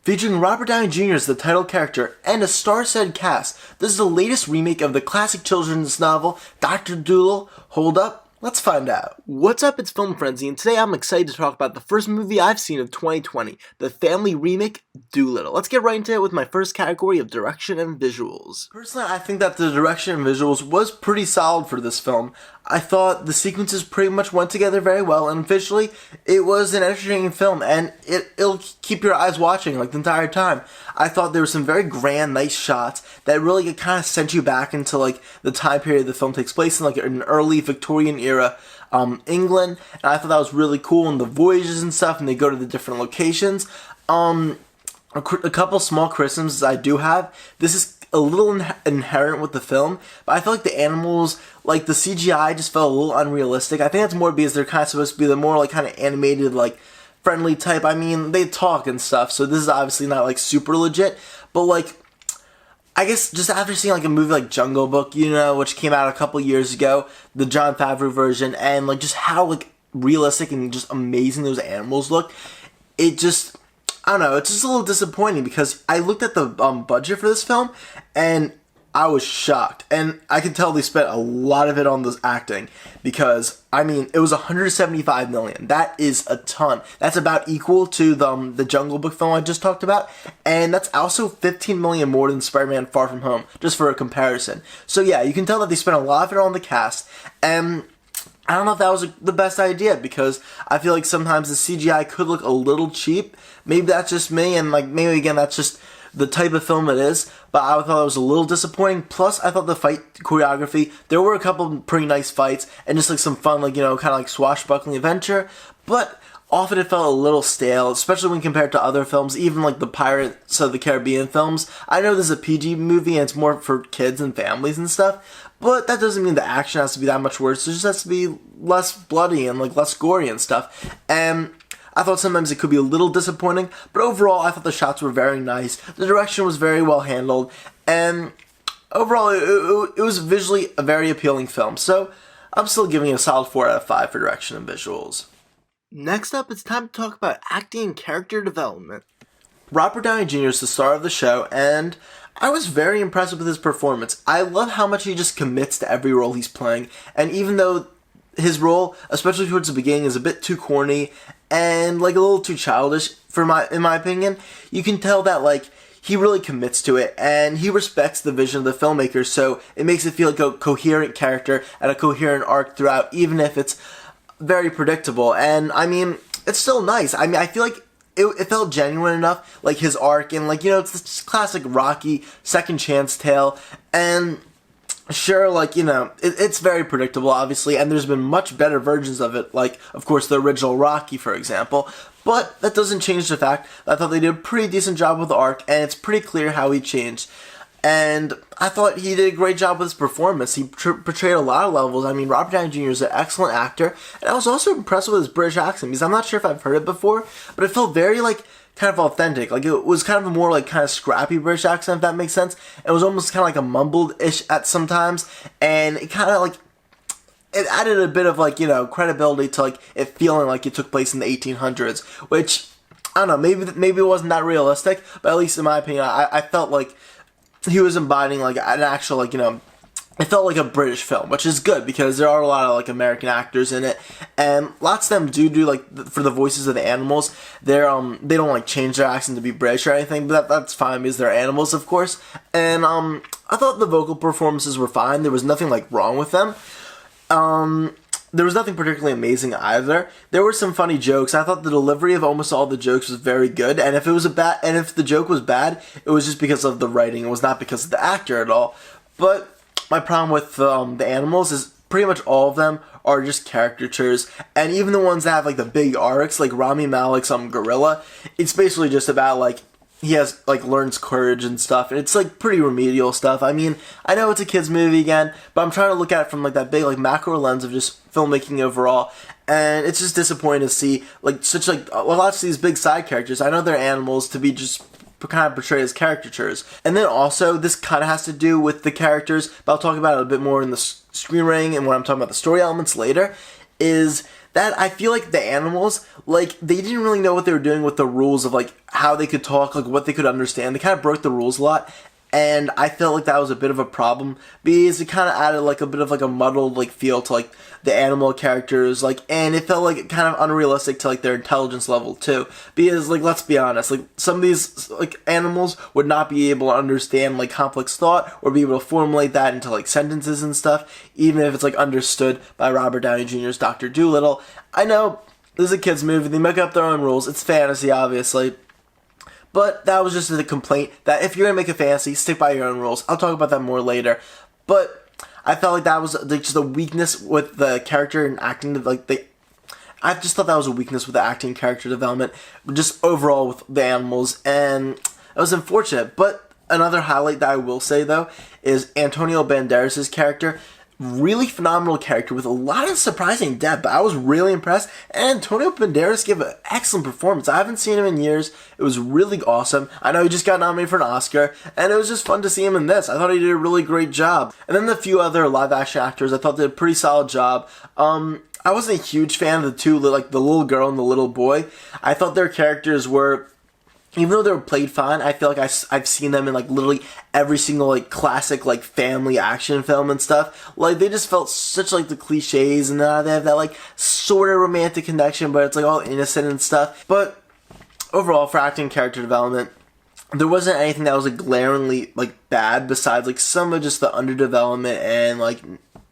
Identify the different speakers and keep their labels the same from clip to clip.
Speaker 1: Featuring Robert Downey Jr. as the title character and a star-studded cast, this is the latest remake of the classic children's novel, Dr. Dolittle. Hold up, let's find out. What's up, it's Film Frenzy, and today I'm excited to talk about the first movie I've seen of 2020, the family remake, Dolittle. Let's get right into it with my first category of direction and visuals. Personally, I think that the direction and visuals was pretty solid for this film. I thought the sequences pretty much went together very well, and visually, it was an entertaining film, and it'll keep your eyes watching like the entire time. I thought there were some very grand, nice shots that really kind of sent you back into like the time period the film takes place in, like an early Victorian era England, and I thought that was really cool, and the voyages and stuff, and they go to the different locations. A couple small criticisms I do have. This is a little inherent with the film, but I feel like the animals, like the CGI just felt a little unrealistic. I think that's more because they're kind of supposed to be the more like kind of animated, like friendly type. I mean, they talk and stuff, so this is obviously not like super legit, but like, I guess just after seeing like a movie like Jungle Book, you know, which came out a couple years ago, the Jon Favreau version, and like just how like realistic and just amazing those animals look, it just, I don't know, it's just a little disappointing because I looked at the budget for this film and I was shocked, and I could tell they spent a lot of it on this acting because, I mean, it was $175 million. That is a ton. That's about equal to the Jungle Book film I just talked about, and that's also $15 million more than Spider-Man Far From Home, just for a comparison. So yeah, you can tell that they spent a lot of it on the cast, and I don't know if that was the best idea because I feel like sometimes the CGI could look a little cheap. Maybe that's just me, and like maybe again that's just the type of film it is, but I thought it was a little disappointing. Plus, I thought the fight choreography, there were a couple pretty nice fights, and just like some fun, like, you know, kind of like swashbuckling adventure, but often it felt a little stale, especially when compared to other films, even like the Pirates of the Caribbean films. I know this is a PG movie, and it's more for kids and families and stuff, but that doesn't mean the action has to be that much worse. It just has to be less bloody and like less gory and stuff, and I thought sometimes it could be a little disappointing, but overall I thought the shots were very nice, the direction was very well handled, and overall it was visually a very appealing film, so I'm still giving it a solid 4 out of 5 for direction and visuals. Next up, it's time to talk about acting and character development. Robert Downey Jr. is the star of the show, and I was very impressed with his performance. I love how much he just commits to every role he's playing, and even though his role, especially towards the beginning, is a bit too corny and like a little too childish in my opinion, you can tell that like he really commits to it and he respects the vision of the filmmaker, so it makes it feel like a coherent character and a coherent arc throughout, even if it's very predictable. And I mean, it's still nice. I mean, I feel like it felt genuine enough, like his arc, and like, you know, it's this classic Rocky second chance tale, and sure, like, you know, it's very predictable, obviously, and there's been much better versions of it, like, of course, the original Rocky, for example, but that doesn't change the fact that I thought they did a pretty decent job with the arc, and it's pretty clear how he changed, and I thought he did a great job with his performance. He portrayed a lot of levels. I mean, Robert Downey Jr. is an excellent actor, and I was also impressed with his British accent, because I'm not sure if I've heard it before, but it felt very, like, kind of authentic. Like, it was kind of a more, like, kind of scrappy British accent, if that makes sense. It was almost kind of like a mumbled-ish at sometimes, and it kind of, like, it added a bit of, like, you know, credibility to, like, it feeling like it took place in the 1800s, which, I don't know, maybe it wasn't that realistic, but at least in my opinion, I felt like he was embodying, like, an actual, like, you know, it felt like a British film, which is good because there are a lot of like American actors in it, and lots of them do like for the voices of the animals. They don't like change their accent to be British or anything, but that's fine because they're animals, of course. And I thought the vocal performances were fine. There was nothing like wrong with them. There was nothing particularly amazing either. There were some funny jokes. I thought the delivery of almost all the jokes was very good, and if the joke was bad, it was just because of the writing. It was not because of the actor at all. But my problem with the animals is pretty much all of them are just caricatures, and even the ones that have like the big arcs, like Rami Malek's gorilla, it's basically just about like he has like learns courage and stuff, and it's like pretty remedial stuff. I mean, I know it's a kids movie again, but I'm trying to look at it from like that big like macro lens of just filmmaking overall, and it's just disappointing to see like such like lots of these big side characters. I know they're animals to be just kind of portrayed as caricatures. And then also, this kind of has to do with the characters, but I'll talk about it a bit more in the screenwriting and when I'm talking about the story elements later, is that I feel like the animals, like, they didn't really know what they were doing with the rules of, like, how they could talk, like, what they could understand. They kind of broke the rules a lot, and I felt like that was a bit of a problem, because it kind of added, like, a bit of, like, a muddled, like, feel to, like, the animal characters, like, and it felt, like, kind of unrealistic to, like, their intelligence level, too, because, like, let's be honest, like, some of these, like, animals would not be able to understand, like, complex thought, or be able to formulate that into, like, sentences and stuff, even if it's, like, understood by Robert Downey Jr.'s Dr. Dolittle. I know, this is a kid's movie, they make up their own rules, it's fantasy, obviously, but that was just a complaint that if you're going to make a fantasy, stick by your own rules. I'll talk about that more later, but I felt like that was just a weakness with the character and acting, like, I just thought that was a weakness with the acting and character development, just overall with the animals, and it was unfortunate. But another highlight that I will say, though, is Antonio Banderas' character. Really phenomenal character with a lot of surprising depth. I was really impressed, and Antonio Banderas gave an excellent performance. I haven't seen him in years. It was really awesome. I know he just got nominated for an Oscar, and it was just fun to see him in this. I thought he did a really great job. And then the few other live-action actors I thought did a pretty solid job. I wasn't a huge fan of the two, like the little girl and the little boy. I thought their characters were, even though they were played fine, I feel like I've seen them in, like, literally every single, like, classic, like, family action film and stuff. Like, they just felt such, like, the cliches, and they have that, like, sort of romantic connection, but it's, like, all innocent and stuff. But overall, for acting and character development, there wasn't anything that was, like, glaringly, like, bad, besides, like, some of just the underdevelopment and, like,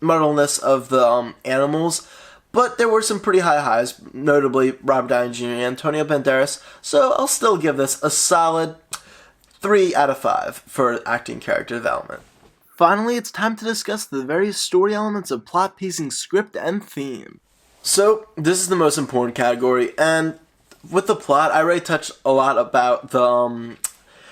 Speaker 1: muddleness of the animals. But there were some pretty high highs, notably Robert Downey Jr. and Antonio Banderas, so I'll still give this a solid 3 out of 5 for acting character development. Finally, it's time to discuss the various story elements of plot, pacing, script, and theme. So, this is the most important category, and with the plot, I already touched a lot about the,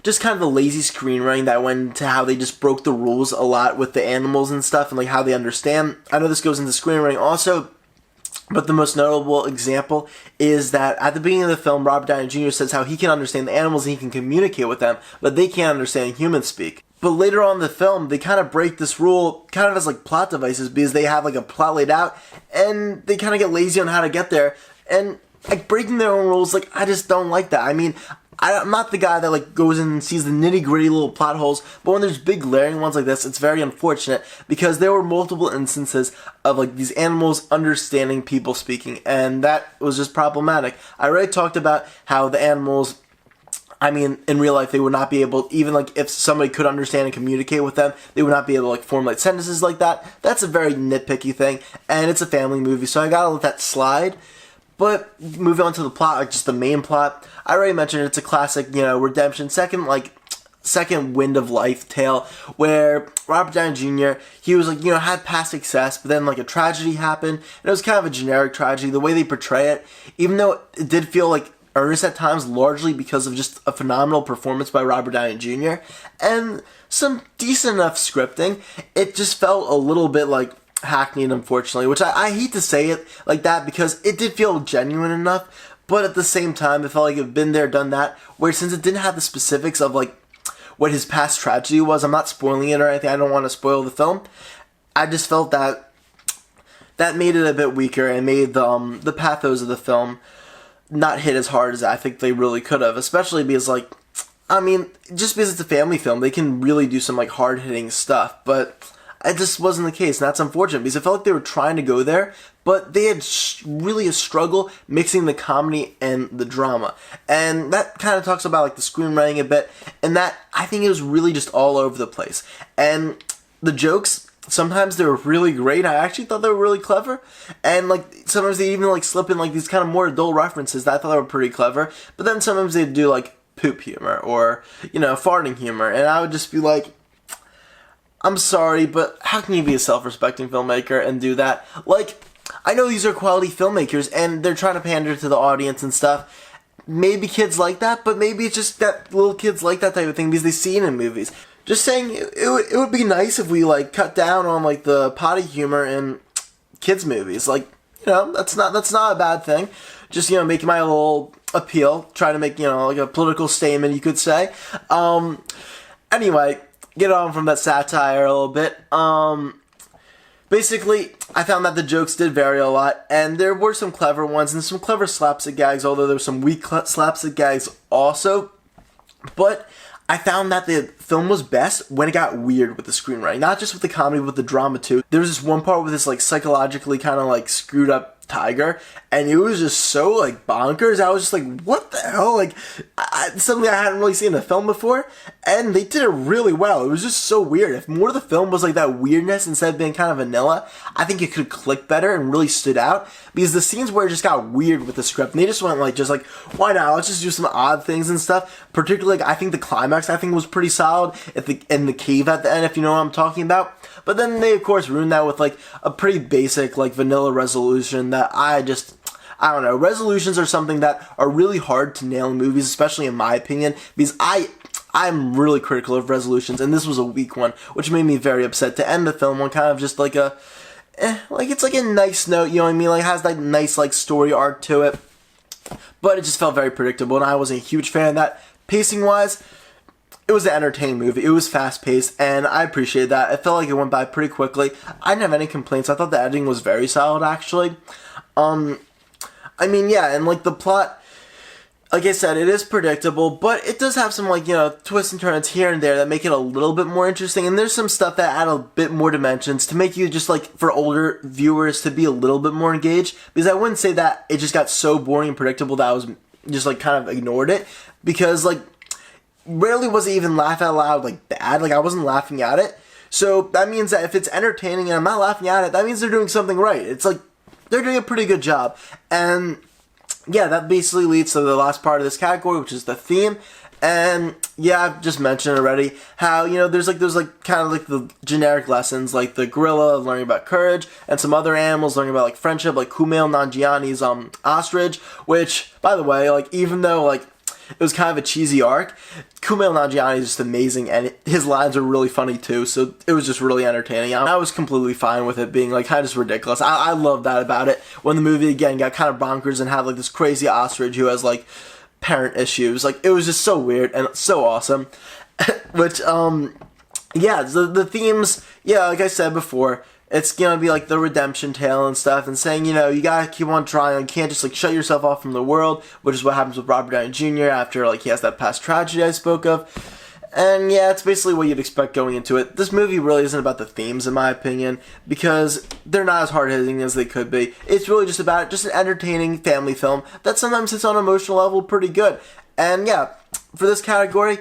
Speaker 1: just kind of the lazy screenwriting that went into how they just broke the rules a lot with the animals and stuff, and, like, how they understand. I know this goes into screenwriting also, but the most notable example is that at the beginning of the film, Robert Downey Jr. says how he can understand the animals and he can communicate with them, but they can't understand human speak. But later on in the film, they kind of break this rule kind of as, like, plot devices, because they have, like, a plot laid out, and they kind of get lazy on how to get there, and, like, breaking their own rules, like, I just don't like that. I mean, I'm not the guy that, like, goes in and sees the nitty-gritty little plot holes, but when there's big glaring ones like this, it's very unfortunate, because there were multiple instances of, like, these animals understanding people speaking, and that was just problematic. I already talked about how the animals, I mean, in real life, they would not be able, even, like, if somebody could understand and communicate with them, they would not be able to, like, formulate sentences like that. That's a very nitpicky thing, and it's a family movie, so I gotta let that slide. But moving on to the plot, like, just the main plot, I already mentioned it's a classic, redemption, second wind of life tale, where Robert Downey Jr., he was, like, had past success, but then, like, a tragedy happened, and it was kind of a generic tragedy, the way they portray it, even though it did feel, like, earnest at times, largely because of just a phenomenal performance by Robert Downey Jr., and some decent enough scripting, it just felt a little bit, like, hackneyed, unfortunately, which I hate to say it like that, because it did feel genuine enough, but at the same time, it felt like it had been there, done that, where since it didn't have the specifics of, like, what his past tragedy was, I'm not spoiling it or anything, I don't want to spoil the film, I just felt that made it a bit weaker, and made the pathos of the film not hit as hard as I think they really could have, especially because, like, I mean, just because it's a family film, they can really do some, like, hard-hitting stuff, but it just wasn't the case, and that's unfortunate, because I felt like they were trying to go there, but they had really a struggle mixing the comedy and the drama, and that kind of talks about, like, the screenwriting a bit, and that, I think it was really just all over the place, and the jokes, sometimes they were really great, I actually thought they were really clever, and, like, sometimes they even, like, slip in, like, these kind of more adult references that I thought were pretty clever, but then sometimes they'd do, like, poop humor, or, farting humor, and I would just be like, I'm sorry, but how can you be a self-respecting filmmaker and do that? Like, I know these are quality filmmakers, and they're trying to pander to the audience and stuff. Maybe kids like that, but maybe it's just that little kids like that type of thing because they see it in movies. Just saying, it would be nice if we, like, cut down on, like, the potty humor in kids' movies. Like, that's not a bad thing. Just, making my little appeal, trying to make, like, a political statement, you could say. Anyway, get on from that satire a little bit. Basically, I found that the jokes did vary a lot, and there were some clever ones and some clever slapstick gags, although there were some weak slapstick gags also. But I found that the film was best when it got weird with the screenwriting. Not just with the comedy, but with the drama too. There was this one part with this like psychologically kind of like screwed up tiger, and it was just so like bonkers. I was just like, what the hell? Like, something I hadn't really seen in a film before, and they did it really well. It was just so weird. If more of the film was like that weirdness instead of being kind of vanilla, I think it could click better and really stood out, because the scenes where it just got weird with the script, and they just went like, why not? Let's just do some odd things and stuff. Particularly, like, I think the climax, I think, was pretty solid in the cave at the end, if you know what I'm talking about. But then they, of course, ruined that with, like, a pretty basic, like, vanilla resolution that I don't know. Resolutions are something that are really hard to nail in movies, especially in my opinion, because I'm really critical of resolutions, and this was a weak one, which made me very upset to end the film on kind of just like a, like, it's like a nice note, you know what I mean? Like, it has that nice, like, story arc to it, but it just felt very predictable, and I wasn't a huge fan of that. Pacing-wise, it was an entertaining movie. It was fast-paced, and I appreciated that. It felt like it went by pretty quickly. I didn't have any complaints. I thought the editing was very solid, actually. I mean, yeah, and, like, the plot, like I said, it is predictable, but it does have some, like, you know, twists and turns here and there that make it a little bit more interesting, and there's some stuff that add a bit more dimensions to make you just, like, for older viewers to be a little bit more engaged, because I wouldn't say that it just got so boring and predictable that I was just, like, kind of ignored it, because, like, rarely was it even laugh out loud, like, bad. Like, I wasn't laughing at it. So that means that if it's entertaining and I'm not laughing at it, that means they're doing something right. It's like, they're doing a pretty good job. And yeah, that basically leads to the last part of this category, which is the theme. And yeah, I've just mentioned already how, you know, there's kind of like the generic lessons, like the gorilla learning about courage, and some other animals learning about, like, friendship, like Kumail Nanjiani's ostrich, which, by the way, like, even though, like, it was kind of a cheesy arc, Kumail Nanjiani is just amazing, and his lines are really funny too, so it was just really entertaining. I was completely fine with it being, like, kind of just ridiculous. I love that about it, when the movie, again, got kind of bonkers and had, like, this crazy ostrich who has, like, parent issues. Like, it was just so weird and so awesome. Which, yeah, the themes, yeah, like I said before, it's gonna be like the redemption tale and stuff, and saying, you know, you gotta keep on trying, you can't just, like, shut yourself off from the world, which is what happens with Robert Downey Jr. after, like, he has that past tragedy I spoke of. And yeah, it's basically what you'd expect going into it. This movie really isn't about the themes, in my opinion, because they're not as hard-hitting as they could be. It's really just about an entertaining family film that sometimes hits on an emotional level pretty good. And yeah, for this category,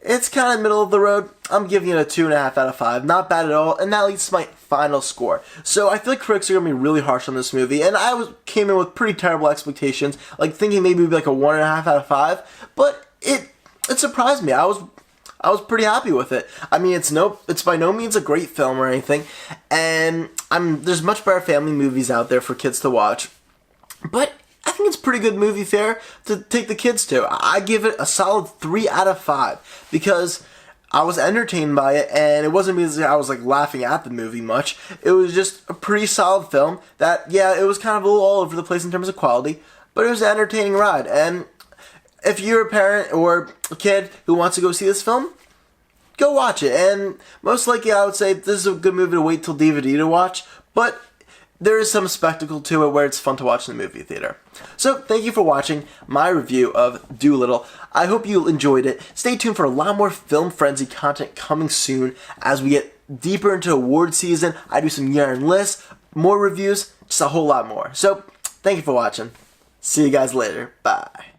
Speaker 1: it's kind of middle of the road. I'm giving it a 2.5 out of 5. Not bad at all, and that leads to my final score. So I feel like critics are going to be really harsh on this movie, and I came in with pretty terrible expectations, like thinking maybe it would be like a 1.5 out of 5, but it surprised me. I was pretty happy with it. I mean, it's by no means a great film or anything, and there's much better family movies out there for kids to watch, but I think it's a pretty good movie fare to take the kids to. I give it a solid 3 out of 5 because I was entertained by it, and it wasn't because I was, like, laughing at the movie much. It was just a pretty solid film that, yeah, it was kind of a little all over the place in terms of quality, but it was an entertaining ride. And if you're a parent or a kid who wants to go see this film, go watch it. And most likely, I would say this is a good movie to wait till DVD to watch, but there is some spectacle to it where it's fun to watch in the movie theater. So, thank you for watching my review of Dolittle. I hope you enjoyed it. Stay tuned for a lot more Film Frenzy content coming soon as we get deeper into award season. I do some year-end lists, more reviews, just a whole lot more. So, thank you for watching. See you guys later. Bye.